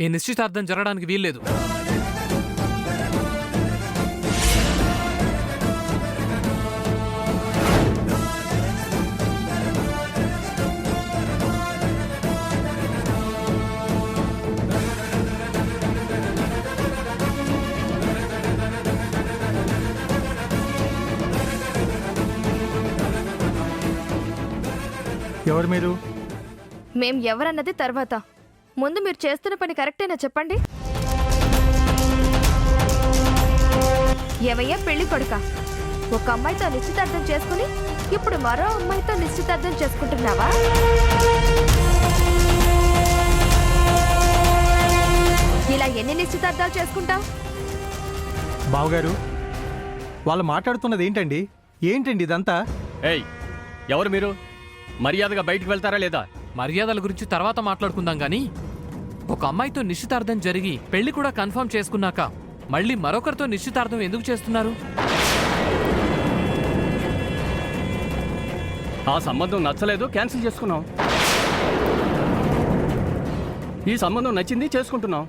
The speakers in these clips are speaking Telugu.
ఈ నిశ్చితార్థం జరగడానికి వీల్లేదు. ఎవరు మీరు? మేం ఎవరన్నది తర్వాత, ముందు మీరు చేస్తున్న పని కరెక్టేనా చెప్పండి. ఏవయ్యా పెళ్లి కొడుక, ఒక అమ్మాయితో నిశ్చితార్థం చేసుకుని ఇప్పుడు మరో అమ్మాయితో నిశ్చితార్థం చేసుకుంటున్నావా? ఇలా ఎన్ని నిశ్చితార్థాలు చేసుకుంటావు? బావగారు, వాళ్ళు మాట్లాడుతున్నది ఏంటండి? ఏంటండి ఇదంతా? ఏయ్, ఎవరు మీరు? మర్యాదగా బయటికి వెళ్తారా లేదా? మర్యాదల గురించి తర్వాత మాట్లాడుకుందాం గానీ, ఒక అమ్మాయితో నిశ్చితార్థం జరిగి పెళ్లి కూడా కన్ఫర్మ్ చేసుకున్నాక మళ్ళీ మరొకరితో నిశ్చితార్థం ఎందుకు చేస్తున్నారు? ఆ సంబంధం నచ్చలేదు, క్యాన్సిల్ చేసుకున్నాం. ఈ సంబంధం నచ్చింది, చేసుకుంటున్నాం.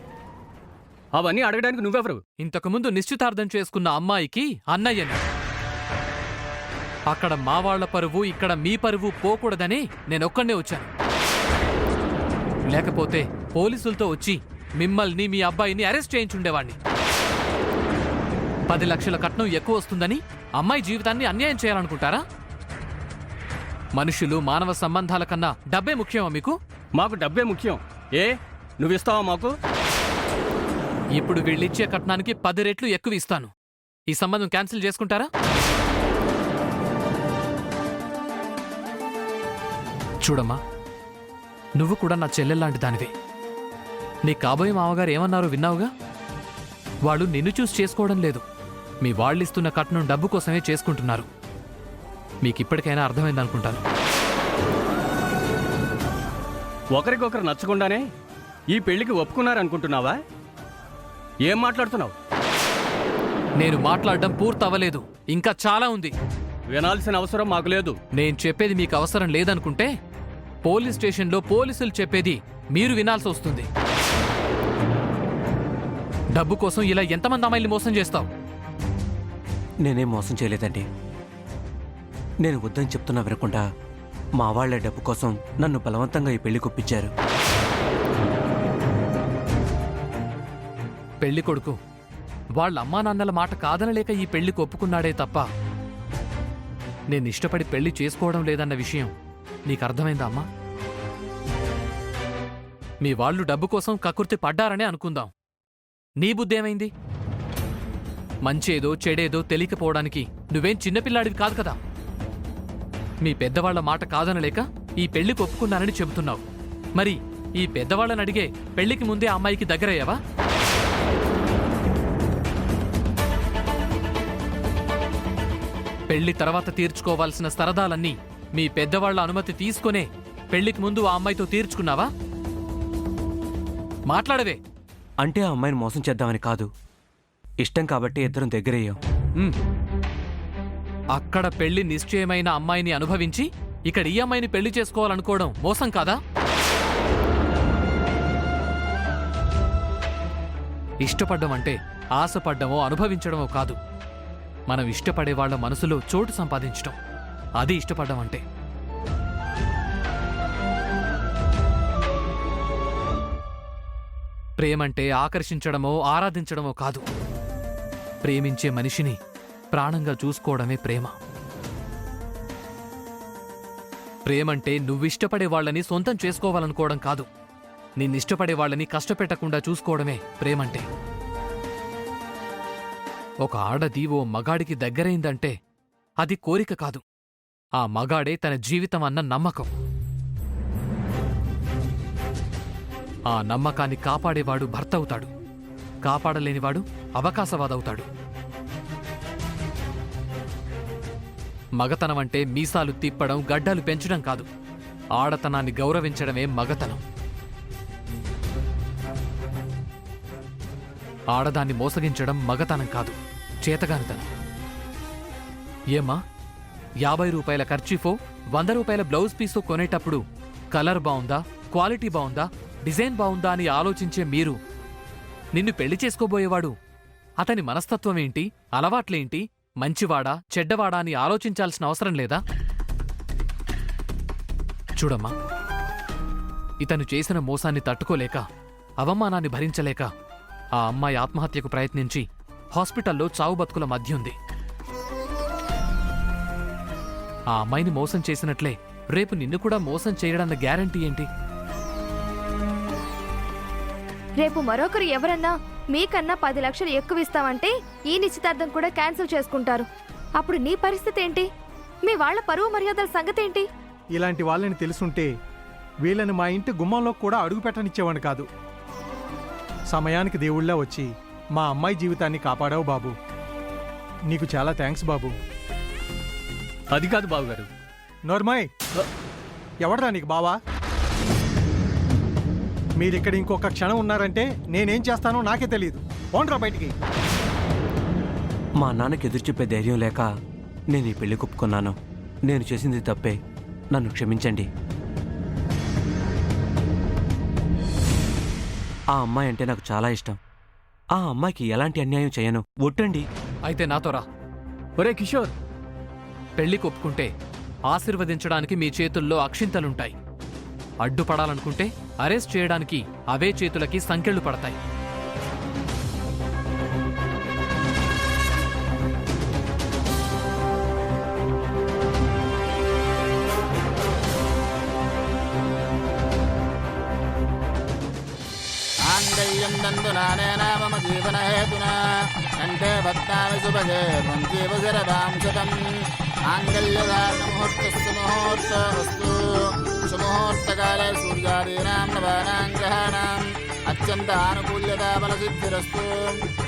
అవన్నీ అడగడానికి నువ్వెవరు? ఇంతకుముందు నిశ్చితార్థం చేసుకున్న అమ్మాయికి అన్నయ్యని. అక్కడ మా వాళ్ల పరువు, ఇక్కడ మీ పరువు పోకూడదని నేనొక్కడే వచ్చాను. లేకపోతే పోలీసులతో వచ్చి మిమ్మల్ని మీ అబ్బాయిని అరెస్ట్ చేయించుండేవాణ్ణి. 10 లక్షల కట్నం ఎక్కువ వస్తుందని అమ్మాయి జీవితాన్ని అన్యాయం చేయాలనుకుంటారా? మనుషులు, మానవ సంబంధాల కన్నా డబ్బే ముఖ్యమా మీకు? మాకు డబ్బే ముఖ్యం. నువ్విస్తావా మాకు? ఇప్పుడు వీళ్ళిచ్చే కట్నానికి 10 రెట్లు ఎక్కువ ఇస్తాను. ఈ సంబంధం క్యాన్సిల్ చేసుకుంటారా? చూడమ్మా, నువ్వు కూడా నా చెల్లెల్లాంటి దానివే. నీ కాబోయే మామగారు ఏమన్నారో విన్నావుగా? వాళ్ళు నిన్ను చూసి చేసుకోవడం లేదు, మీ వాళ్ళిస్తున్న కట్నం డబ్బు కోసమే చేసుకుంటున్నారు. మీకిప్పటికైనా అర్థమైందనుకుంటాను. ఒకరికొకరు నచ్చకుండానే ఈ పెళ్లికి ఒప్పుకున్నారనుకుంటున్నావా? ఏం మాట్లాడుతున్నావు? నేను మాట్లాడడం పూర్తవలేదు, ఇంకా చాలా ఉంది. వినాల్సిన అవసరం మాకు లేదు. నేను చెప్పేది మీకు అవసరం లేదనుకుంటే పోలీస్ స్టేషన్లో పోలీసులు చెప్పేది మీరు వినాల్సి వస్తుంది. డబ్బు కోసం ఇలా ఎంతమంది అమ్మాయిల్ని మోసం చేస్తావు? నేనేం మోసం చేయలేదండి. నేను వద్దని చెప్తున్నా వినకుండా మా వాళ్లే డబ్బు కోసం నన్ను బలవంతంగా ఈ పెళ్లి కొప్పించారు. పెళ్లి కొడుకు వాళ్ళ అమ్మా నాన్నల మాట కాదనలేక ఈ పెళ్లికి ఒప్పుకున్నాడే తప్ప నేనిష్టపడి పెళ్లి చేసుకోవడం లేదన్న విషయం నీకు అర్థమైందా అమ్మా? మీ వాళ్ళు డబ్బు కోసం కకుర్తి పడ్డారనే అనుకుందాం. నీ బుద్ధేమైంది? మంచేదో చెడేదో తెలియకపోవడానికి నువ్వేం చిన్నపిల్లాడివి కాదు కదా. మీ పెద్దవాళ్ల మాట కాదనలేక ఈ పెళ్లికి ఒప్పుకున్నానని చెబుతున్నావు. మరి ఈ పెద్దవాళ్ళని అడిగే పెళ్లికి ముందే అమ్మాయికి దగ్గరయ్యావా? పెళ్లి తర్వాత తీర్చుకోవాల్సిన సరదాలన్నీ మీ పెద్దవాళ్ల అనుమతి తీసుకునే పెళ్లికి ముందు ఆ అమ్మాయితో తీర్చుకున్నావా? మాట్లాడవే. అంటే ఆ అమ్మాయిని మోసం చేద్దామని కాదు, ఇష్టం కాబట్టి ఇద్దరం దగ్గరయ్యాం. అక్కడ పెళ్లి నిశ్చయమైన అమ్మాయిని అనుభవించి ఇక్కడ ఈ అమ్మాయిని పెళ్లి చేసుకోవాలనుకోవడం మోసం కాదా? ఇష్టపడ్డం అంటే ఆశపడ్డమో అనుభవించడమో కాదు, మనం ఇష్టపడే వాళ్ల మనసులో చోటు సంపాదించటం. అది ఇష్టపడ్డం అంటే. ప్రేమంటే ఆకర్షించడమో ఆరాధించడమో కాదు, ప్రేమించే మనిషిని ప్రాణంగా చూసుకోవడమే ప్రేమ. ప్రేమంటే నువ్విష్టపడే వాళ్ళని సొంతం చేసుకోవాలనుకోవడం కాదు, నిన్నిష్టపడే వాళ్ళని కష్టపెట్టకుండా చూసుకోవడమే ప్రేమంటే. ఒక ఆడది ఓ మగాడికి దగ్గరైందంటే అది కోరిక కాదు, ఆ మగాడే తన జీవితం అన్న నమ్మకం. ఆ నమ్మకాన్ని కాపాడేవాడు భర్త అవుతాడు, కాపాడలేనివాడు అవకాశవాదవుతాడు. మగతనమంటే మీసాలు తిప్పడం, గడ్డాలు పెంచడం కాదు, ఆడతనాన్ని గౌరవించడమే మగతనం. ఆడదాన్ని మోసగించడం మగతనం కాదు, చేతగానితనం. ఏమ్మా, 50 రూపాయల ఖర్చీఫో 100 రూపాయల బ్లౌజ్ పీసో కొనేటప్పుడు కలర్ బావుందా, క్వాలిటీ బావుందా, డిజైన్ బావుందా అని ఆలోచించే మీరు నిన్ను పెళ్లి చేసుకోబోయేవాడు అతని మనస్తత్వం ఏంటి, అలవాట్లేంటి, మంచివాడా చెడ్డవాడా అని ఆలోచించాల్సిన అవసరం లేదా? చూడమ్మా, ఇతను చేసిన మోసాన్ని తట్టుకోలేక, అవమానాన్ని భరించలేక ఆ అమ్మాయి ఆత్మహత్యకు ప్రయత్నించి హాస్పిటల్లో చావు బతుకుల మధ్య ఉంది. ఆ అమ్మాయిని మోసం చేసినట్లే రేపు నిన్ను కూడా మోసం చేయడన్న గ్యారంటీ ఏంటి? రేపు మరొకరు ఎవరన్నా మీకన్నా 10 లక్షలు ఎక్కువ ఇస్తామంటే ఈ నిశ్చితార్థం కూడా క్యాన్సిల్ చేసుకుంటారు. అప్పుడు నీ పరిస్థితి ఏంటి? మీ వాళ్ళ పరువు మర్యాదల సంగతి ఏంటి? ఇలాంటి వాళ్ళని తెలుసుంటే వీళ్ళని మా ఇంటి గుమ్మంలో కూడా అడుగు పెట్టనిచ్చేవాడిని కాదు. సమయానికి దేవుళ్ళ వచ్చి మా అమ్మాయి జీవితాన్ని కాపాడావు బాబు. నీకు చాలా థ్యాంక్స్ బాబు. అది కాదు బావగారు. నోర్మాయ్, ఎవడరా నీకు బావా? మీరిక్కడ ఇంకొక క్షణం ఉన్నారంటే నేనేం చేస్తానో నాకే తెలియదు. పోండ్రా బయటికి. మా నాన్నకి ఎదురు చెప్పే ధైర్యం లేక నేను ఈ పెళ్లి ఒప్పుకున్నాను. నేను చేసింది తప్పే, నన్ను క్షమించండి. ఆ అమ్మాయి అంటే నాకు చాలా ఇష్టం. ఆ అమ్మాయికి ఎలాంటి అన్యాయం చేయను. ఒట్టండి. అయితే నాతో రా. ఒరే కిషోర్, పెళ్లికి ఒప్పుకుంటే ఆశీర్వదించడానికి మీ చేతుల్లో అక్షింతలుంటాయి. అడ్డుపడాలనుకుంటే అరెస్ట్ చేయడానికి అవే చేతులకి సంకెళ్ళు పడతాయి. ఆంగళ్యం దందు నానేన మమ జీవన హేతున కంఠే భక్తామి సుభగే త్వం జీవ శరదాం శతం. ఆంగల్యధారణ ముహూర్తస్తు ముహూర్తస్తు సుముహూర్తకాలే సూర్యాదీనాం నవానాం గ్రహాణాం అత్యంత ఆనుకూల్యతా బలసిద్ధిరస్తు.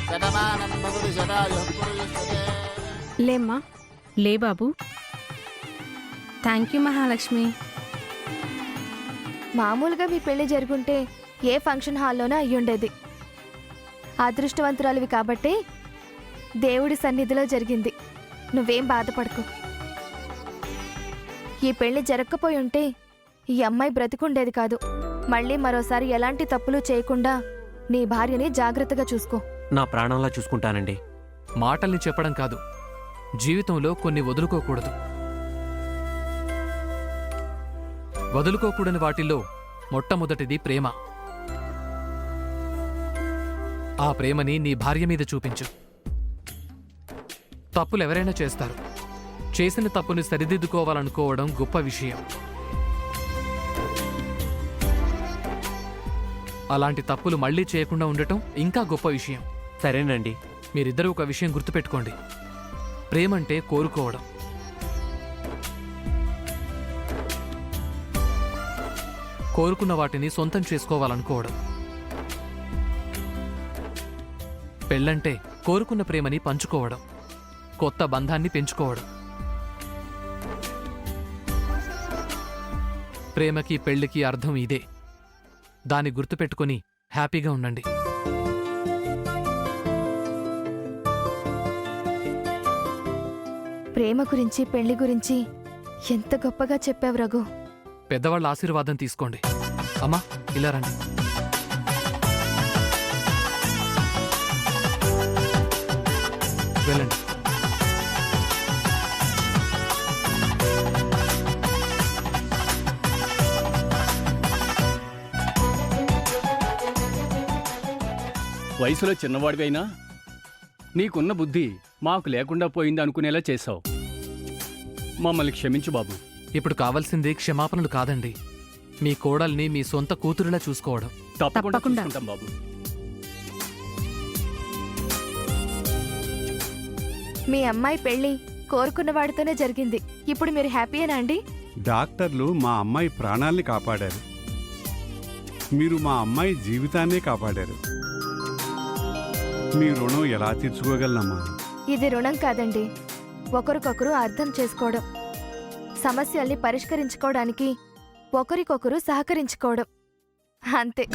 శతమానం భవతి శతాయుః పురుషస్తే. లేమ్మా, లే బాబు. Thank you Mahalakshmi. మామూలుగా మీ పెళ్లి జరుగుంటే ఏ ఫంక్షన్ హాల్లోనూ అయ్యుండేది. అదృష్టవంతురాలివి కాబట్టే దేవుడి సన్నిధిలో జరిగింది. నువ్వేం బాధపడకు. ఈ పెళ్లి జరగకపోయి ఉంటే ఈ అమ్మాయి బ్రతికుండేది కాదు. మళ్ళీ మరోసారి ఎలాంటి తప్పులు చేయకుండా నీ భార్యని జాగ్రత్తగా చూసుకో. నా ప్రాణంలా చూసుకుంటానండి. మాటల్ని చెప్పడం కాదు, జీవితంలో కొన్ని వదులుకోకూడదు. వదులుకోకూడని వాటిల్లో మొట్టమొదటిది ప్రేమ. ఆ ప్రేమని నీ భార్య మీద చూపించు. తప్పులెవరైనా చేస్తారు. చేసిన తప్పుని సరిదిద్దుకోవాలనుకోవడం గొప్ప విషయం. అలాంటి తప్పులు మళ్లీ చేయకుండా ఉండటం ఇంకా గొప్ప విషయం. సరేనండి. మీరిద్దరూ ఒక విషయం గుర్తుపెట్టుకోండి. ప్రేమంటే కోరుకోవడం. కోరుకున్న వాటిని సొంతం చేసుకోవాలనుకోవడం. పెళ్ళంటే కోరుకున్న ప్రేమని పంచుకోవడం, కొత్త బంధాన్ని పెంచుకోవడం. ప్రేమకి పెళ్లికి అర్థం ఇదే. దాన్ని గుర్తుపెట్టుకుని హ్యాపీగా ఉండండి. ప్రేమ గురించి పెళ్లి గురించి ఎంత గొప్పగా చెప్పావు రఘు. పెద్దవాళ్ళ ఆశీర్వాదం తీసుకోండి. అమ్మా, ఇలా రండి. వెళ్ళండి. వయసులో చిన్నవాడివైనా నీకున్న బుద్ధి మాకు లేకుండా పోయింది అనుకునేలా చేశావు. మమ్మల్ని క్షమించు బాబు. ఇప్పుడు కావాల్సింది క్షమాపణలు కాదండి, మీ కోడల్ని మీ సొంత కూతురులా చూసుకోవడం. తప్పకుండా తప్పకుండా. చూసుకుంటాం బాబు. మీ అమ్మాయి పెళ్లి కోరుకున్న వాడితోనే జరిగింది. ఇప్పుడు మీరు హ్యాపీయేనా అండి? డాక్టర్లు మా అమ్మాయి ప్రాణాల్ని కాపాడారు. మీరు మా అమ్మాయి జీవితాన్నే కాపాడారు. మీ రుణం ఎలా తీర్చుకోగలనమ్మా? ఇది రుణం కాదండి, ఒకరికొకరు అర్థం చేసుకోవడం, సమస్యల్ని పరిష్కరించుకోవడానికి ఒకరికొకరు సహకరించుకోవడం. అంతే.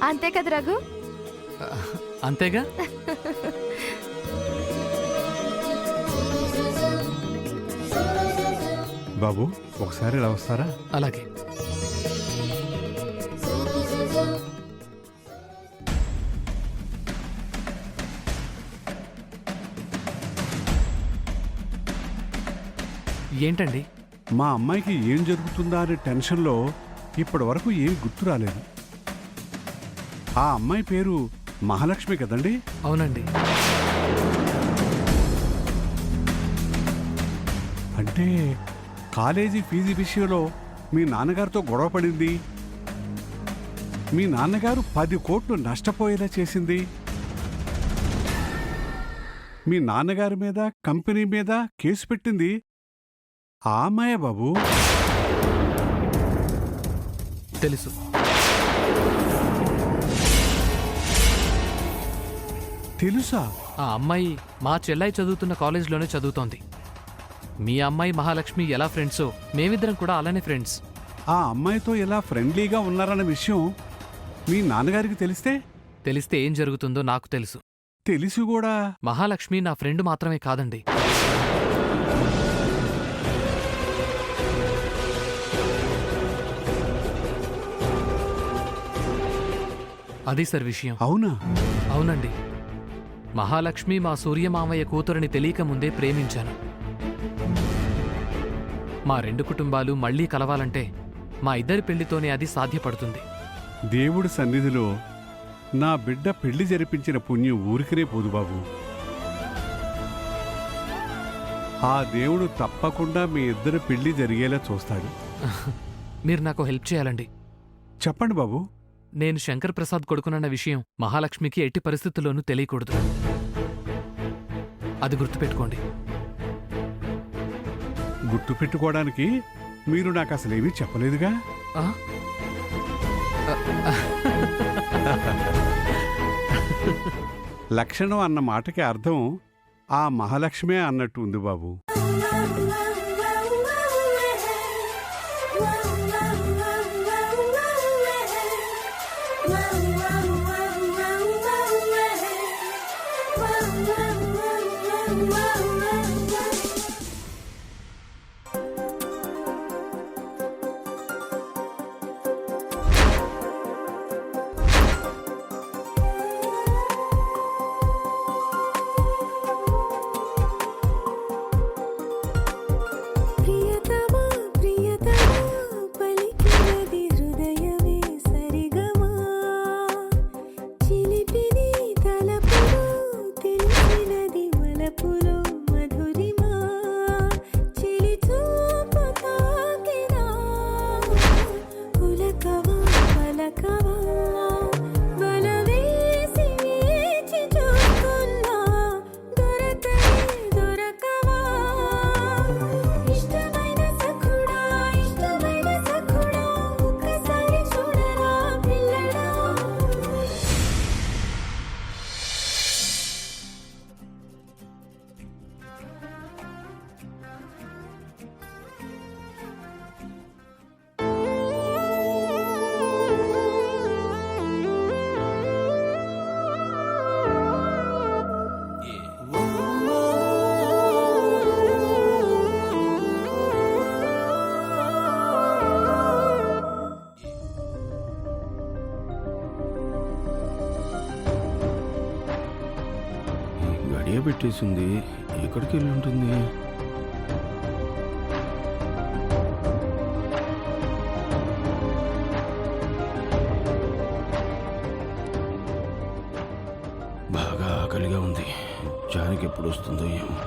అంతే కదా రఘు? అంతేగా? బాబు, ఒకసారి ఇలా వస్తారా? అలాగే. ఏంటండి? మా అమ్మాయికి ఏం జరుగుతుందా అనే టెన్షన్లో ఇప్పటి వరకు ఏం గుర్తు రాలేదు. ఆ అమ్మాయి పేరు మహాలక్ష్మి కదండి? అవునండి. అంటే కాలేజీ ఫీజు విషయంలో మీ నాన్నగారితో గొడవ పడింది, మీ నాన్నగారు 10 కోట్లు నష్టపోయేలా చేసింది, మీ నాన్నగారి మీద కంపెనీ మీద కేసు పెట్టింది ఆ అమ్మాయే బాబు. తెలుసు. తెలుసా? ఆ అమ్మాయి మా చెల్లాయి చదువుతున్న కాలేజ్లోనే చదువుతోంది. మీ అమ్మాయి మహాలక్ష్మి ఎలా ఫ్రెండ్సో మేమిద్దరం కూడా అలానే ఫ్రెండ్స్. ఆ అమ్మాయితో ఎలా ఫ్రెండ్లీగా ఉన్నారన్న విషయం మీ నాన్నగారికి తెలిస్తే ఏం జరుగుతుందో నాకు తెలుసు. తెలిసి కూడా మహాలక్ష్మి నా ఫ్రెండ్ మాత్రమే కాదండి. అది సార్ విషయం. అవునా? అవునండి. మహాలక్ష్మి మా సూర్యమామయ్య కూతురని తెలియకముందే ప్రేమించాను. మా 2 కుటుంబాలు మళ్లీ కలవాలంటే మా ఇద్దరి పెళ్లితోనే అది సాధ్యపడుతుంది. దేవుడి సన్నిధిలో నా బిడ్డ పెళ్లి జరిపించిన పుణ్యం ఊరికనే పోదు బాబు. ఆ దేవుడు తప్పకుండా మీ ఇద్దరు పెళ్లి జరిగేలా చూస్తాడు. మీరు నాకు హెల్ప్ చేయాలండి. చెప్పండి బాబు. నేను శంకర్ ప్రసాద్ కొడుకునన్న విషయం మహాలక్ష్మికి ఎట్టి పరిస్థితుల్లోనూ తెలియకూడదు. అది గుర్తుపెట్టుకోండి. గుర్తుపెట్టుకోవడానికి మీరు నాకు అసలేమీ చెప్పలేదుగా. ఆ? లక్షణం అన్న మాటకి అర్థం ఆ మహాలక్ష్మే అన్నట్టు ఉంది బాబు. గడియ పెట్టేసింది, ఎక్కడికి వెళ్ళి ఉంటుంది? బాగా ఆకలిగా ఉంది. జానికి ఎప్పుడు వస్తుందో ఏమో.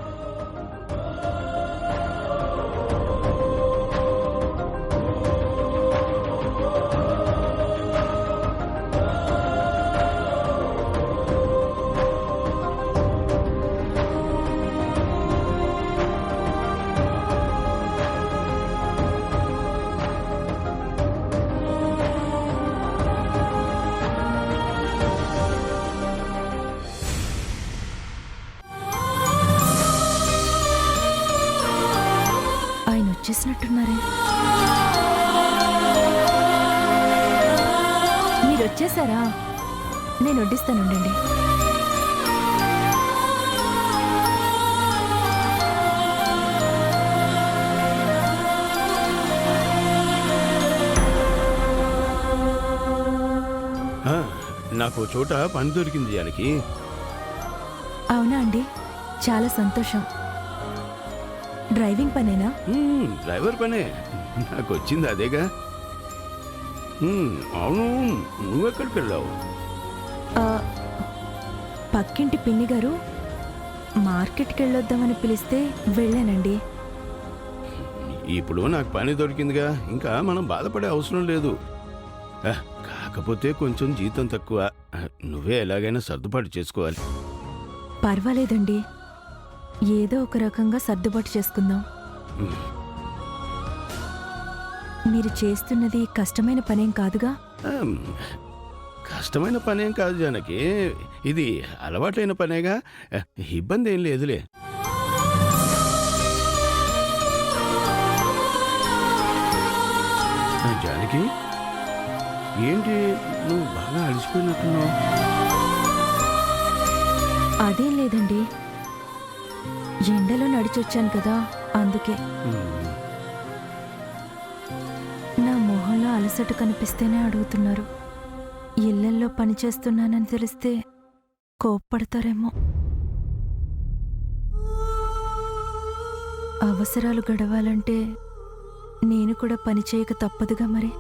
వచ్చేసినట్టున్నారే. మీరు వచ్చేసారా? నేను వడ్డిస్తానుండండి. నాకు చోట పని దొరికింది జానకి. అవునా అండి, చాలా సంతోషం. డ్రైవింగ్ పనేనా? డ్రైవర్ పనే, నాకు వచ్చింది అదేగా. అవును, నువ్వెక్కడికి వెళ్ళావు? ఆ, పక్కింటి పిన్ని గారు మార్కెట్కి వెళ్ళొద్దామని పిలిస్తే వెళ్ళానండి. ఇప్పుడు నాకు పని దొరికిందిగా, ఇంకా మనం బాధపడే అవసరం లేదు. కాకపోతే కొంచెం జీతం తక్కువ. నువ్వే ఎలాగైనా సర్దుబాటు చేసుకోవాలి. పర్వాలేదండి, ఏదో ఒక రకంగా సర్దుబాటు చేసుకుందాం. మీరు చేస్తున్నది కష్టమైన పనేం కాదుగా? కష్టమైన పనేం కాదు జానకి, ఇది అలవాటైన పనేగా, ఇబ్బంది ఏం లేదులే. జానకి, ఏంటి నువ్వు బాగా అలసిపోయినట్టున్నావు? అదేం లేదండి, ఎండలో నడిచొచ్చాను కదా, అందుకే. నా మొహంలో అలసట కనిపిస్తేనే అడుగుతున్నారు. ఇళ్లల్లో పనిచేస్తున్నానని తెలిస్తే కోప్పడతారేమో. అవసరాలు గడవాలంటే నేను కూడా పని చేయక తప్పదుగా మరి.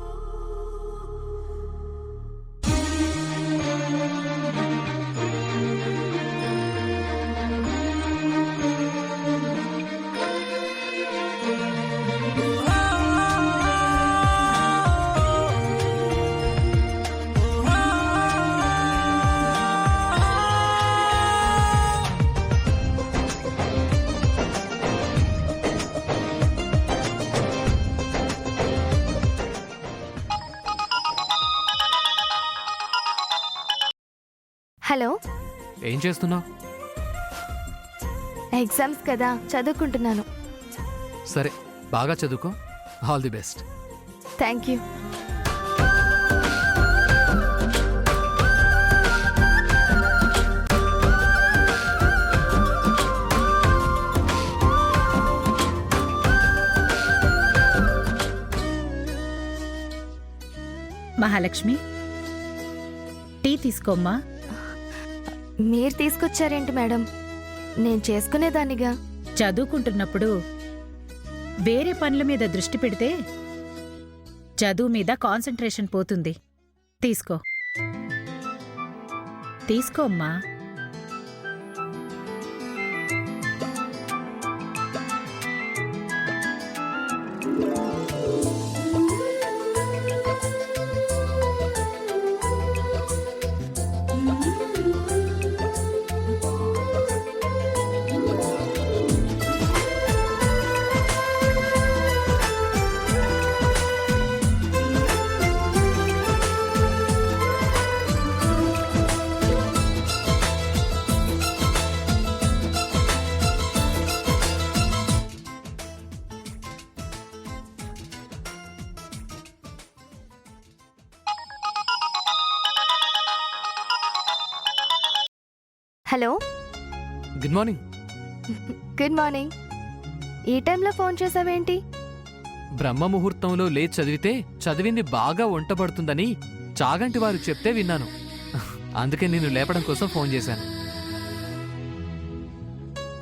హలో, ఏం చేస్తున్నావు? ఎగ్జామ్స్ కదా, చదువుకుంటున్నాను. సరే, బాగా చదువుకో. All the best. Thank you. Mahalakshmi, tea తీసుకోమ్మా. మీరు తీసుకొచ్చారేంటి మేడం? నేను చేసుకునేదాన్నిగా. చదువుకుంటున్నప్పుడు వేరే పనుల మీద దృష్టి పెడితే చదువు మీద కాన్సంట్రేషన్ పోతుంది. తీసుకో, తీసుకోమ్మా. Hello, good morning. Good morning. ఈ టైంలో ఫోన్ చేసావేంటి? బ్రహ్మ ముహూర్తంలో లేచి చదివితే చదివింది బాగా వంటపడుతుందని చాగంటి వారు చెప్తే విన్నాను. అందుకే నిన్ను లేపడం కోసం ఫోన్ చేశాను.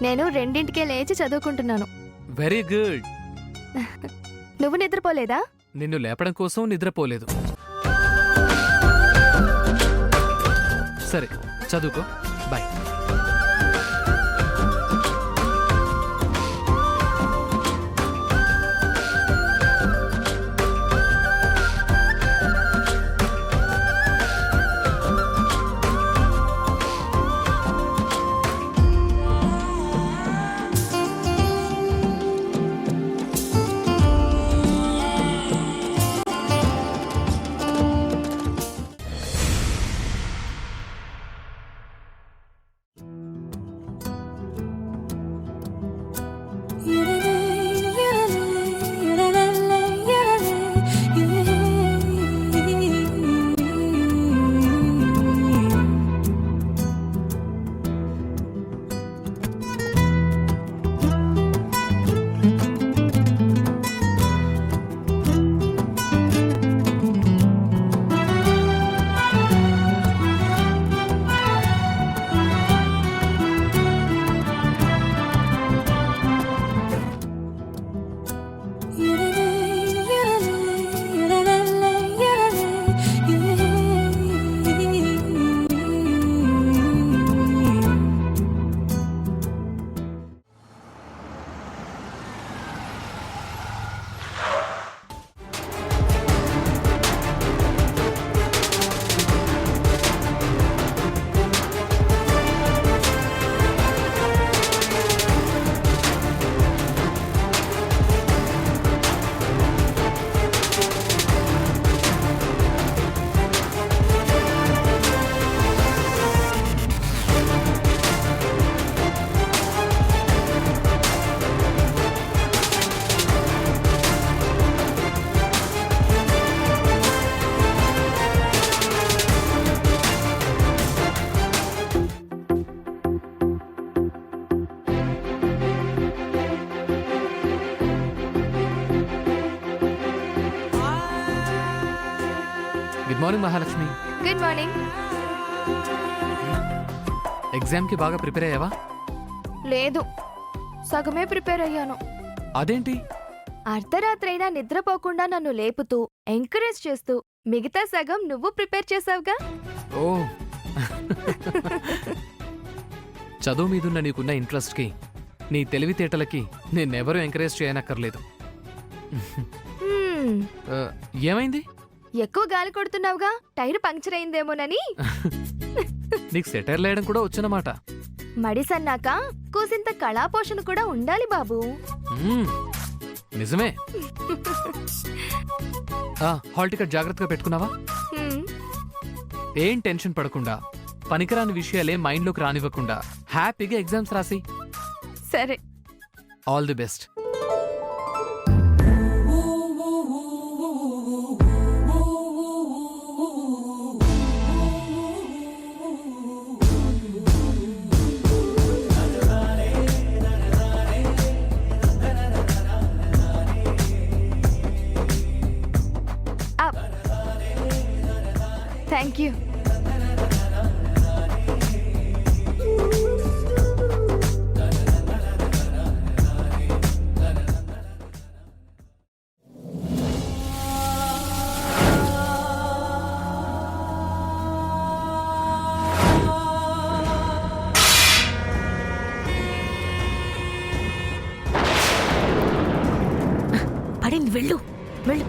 నేను 2ంటికే లేచి చదువుకుంటున్నాను. Very good. నువ్వు నిద్రపోలేదా? నిన్ను లేపడం కోసం నిద్రపోలేదు. సరే, చదువుకో. Bye. Morning Mahalakshmi. Good morning. ఎగ్జామ్కి బాగా ప్రిపేర్ అయ్యావా? లేదు, సగమే ప్రిపేర్ అయ్యాను. అదేంటి? అర్ధరాత్రైనా నిద్రపోకుండా నన్ను లేపుతూ ఎంకరేజ్ చేస్తూ మిగతా సగం నువ్వు ప్రిపేర్ చేసావుగా. ఓ చదువు మీదున్న నీకున్న ఇంట్రెస్ట్కి, నీ తెలివితేటలకి నేనెవరూ ఎంకరేజ్ చేయనక్కర్లేదు. హ్మ్, ఏమైంది? ఎక్కువ గాలి కొడుతున్నావుగా, టైర్ పంక్చర్ అయిందేమోనని. నీకు సెటైర్ లేయడం కూడా వచ్చనమాట. మడిసన్నాక కూసింత కళాపోషణ కూడా ఉండాలి బాబు. నిజమే. హాల్ టికెట్ జాగ్రత్తగా పెట్టుకున్నావా? హ్మ్, ఏం టెన్షన్ పడకుండా, పనికిరాని విషయాలే మైండ్లోకి రానివ్వకుండా హ్యాపీగా ఎగ్జామ్స్ రాసి. సరే. All the best. Up. Thank you. పడింది, వెళ్ళు వెళ్ళు.